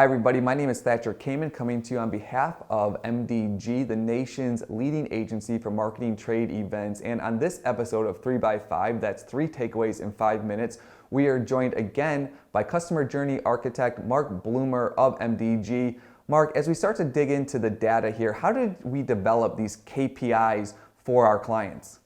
Hi everybody, my name is Thatcher Kamen, coming to you on behalf of MDG, the nation's leading agency for marketing trade events. And on this episode of 3x5, that's 3 takeaways in 5 minutes, we are joined again by customer journey architect Mark Bloomer of MDG. Mark, as we start to dig into the data here, how did we develop these KPIs for our clients?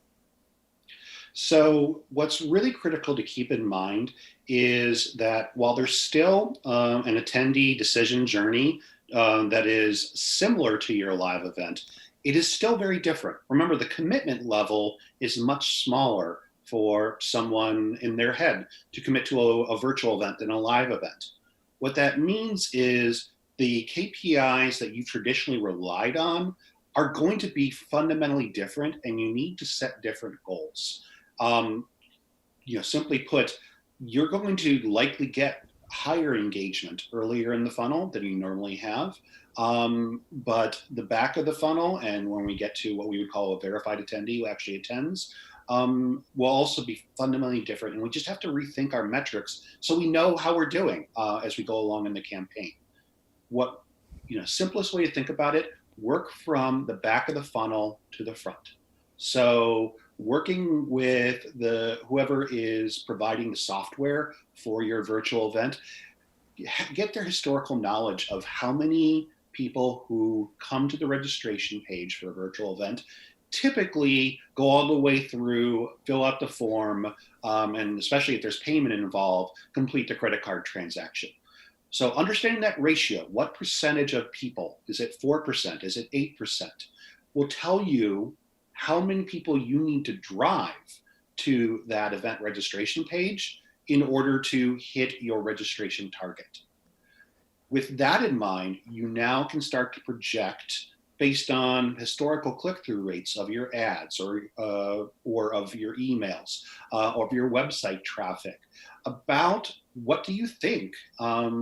So what's really critical to keep in mind is that while there's still an attendee decision journey that is similar to your live event, it is still very different. Remember, the commitment level is much smaller for someone in their head to commit to a virtual event than a live event. What that means is the KPIs that you've traditionally relied on are going to be fundamentally different, and you need to set different goals. Um, Simply put, you're going to likely get higher engagement earlier in the funnel than you normally have. But the back of the funnel, and when we get to what we would call a verified attendee who actually attends, will also be fundamentally different. And we just have to rethink our metrics so we know how we're doing as we go along in the campaign. What, simplest way to think about it, work from the back of the funnel to the front. So working with the whoever is providing the software for your virtual event, get their historical knowledge of how many people who come to the registration page for a virtual event typically go all the way through, fill out the form, and especially if there's payment involved, complete the credit card transaction. So understanding that ratio, what percentage of people, is it 4%, is it 8%, will tell you how many people you need to drive to that event registration page in order to hit your registration target. With that in mind, you now can start to project based on historical click-through rates of your ads or of your emails, or of your website traffic, about what do you think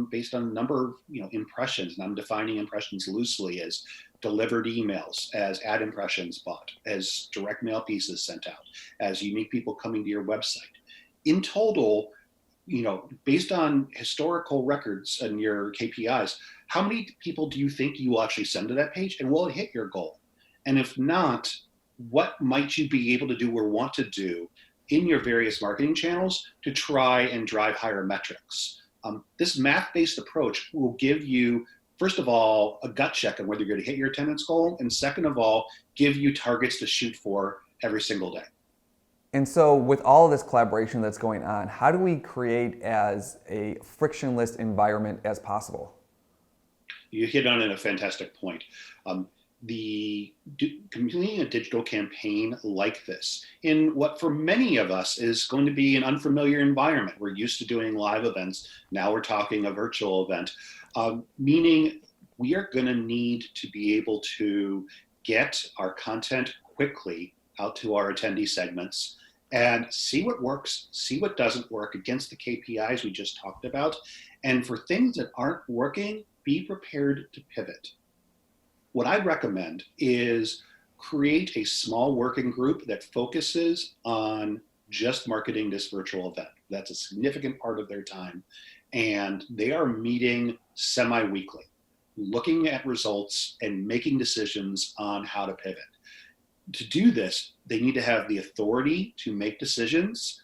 based on a number of impressions, and I'm defining impressions loosely as delivered emails, as ad impressions bought, as direct mail pieces sent out, as unique people coming to your website. In total, based on historical records and your KPIs, how many people do you think you will actually send to that page, and will it hit your goal? And if not, what might you be able to do or want to do in your various marketing channels to try and drive higher metrics? This math-based approach will give you, first of all, a gut check on whether you're going to hit your attendance goal, and second of all, give you targets to shoot for every single day. And so with all of this collaboration that's going on, how do we create as a frictionless environment as possible? You hit on a fantastic point. Completing a digital campaign like this in what for many of us is going to be an unfamiliar environment. We're used to doing live events. Now we're talking a virtual event, meaning we are going to need to be able to get our content quickly out to our attendee segments and see what works, see what doesn't work against the KPIs we just talked about. And for things that aren't working, be prepared to pivot. What I'd recommend is create a small working group that focuses on just marketing this virtual event. That's a significant part of their time. And they are meeting semi-weekly, looking at results and making decisions on how to pivot. To do this, they need to have the authority to make decisions,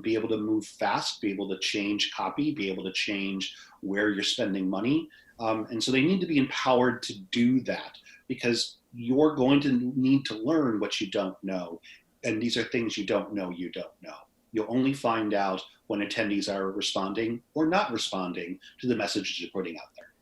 be able to move fast, be able to change copy, be able to change where you're spending money. And so they need to be empowered to do that, because you're going to need to learn what you don't know. And these are things you don't know. You'll only find out when attendees are responding or not responding to the messages you're putting out there.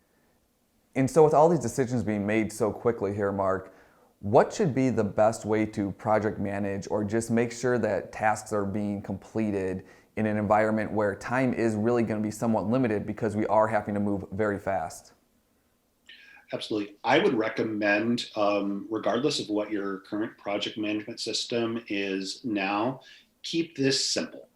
And so with all these decisions being made so quickly here, Mark, what should be the best way to project manage or just make sure that tasks are being completed in an environment where time is really going to be somewhat limited because we are having to move very fast? Absolutely. I would recommend, regardless of what your current project management system is now, keep this simple.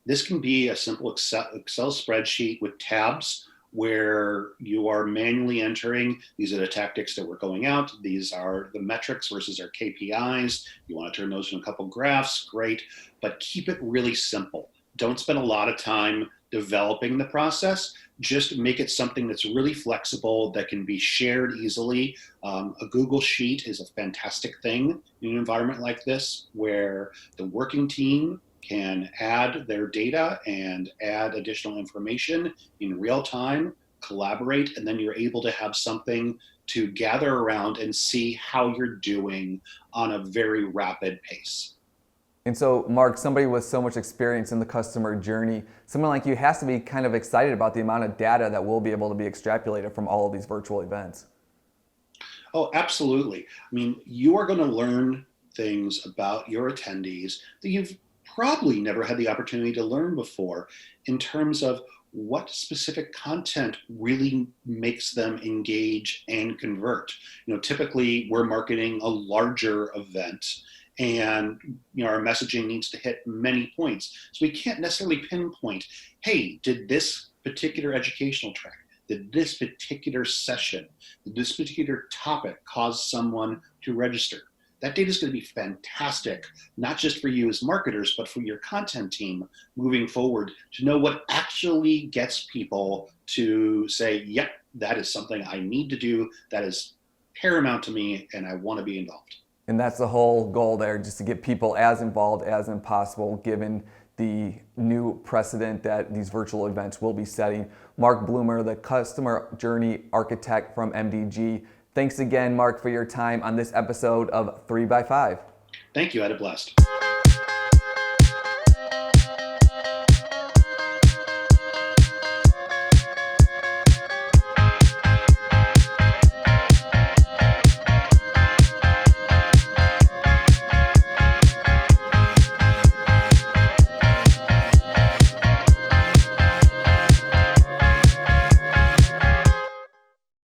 This can be a simple Excel spreadsheet with tabs where you are manually entering, these are the tactics that we're going out, these are the metrics versus our KPIs. You want to turn those in a couple graphs, great, but keep it really simple. Don't spend a lot of time developing the process. Just make it something that's really flexible, that can be shared easily. A Google Sheet is a fantastic thing in an environment like this, where the working team can add their data and add additional information in real time, collaborate, and then you're able to have something to gather around and see how you're doing on a very rapid pace. And so, Mark, somebody with so much experience in the customer journey, someone like you has to be kind of excited about the amount of data that will be able to be extrapolated from all of these virtual events. Oh, absolutely. I mean, you are going to learn things about your attendees that you've probably never had the opportunity to learn before, in terms of what specific content really makes them engage and convert. Typically we're marketing a larger event, and our messaging needs to hit many points. So we can't necessarily pinpoint, hey, did this particular educational track, did this particular session, did this particular topic cause someone to register? That data is going to be fantastic, not just for you as marketers, but for your content team moving forward, to know what actually gets people to say, yep, that is something I need to do, that is paramount to me, and I want to be involved. And that's the whole goal there, just to get people as involved as possible, given the new precedent that these virtual events will be setting. Mark Bloomer, the customer journey architect from MDG. Thanks again, Mark, for your time on this episode of 3 by 5. Thank you. I had a blast.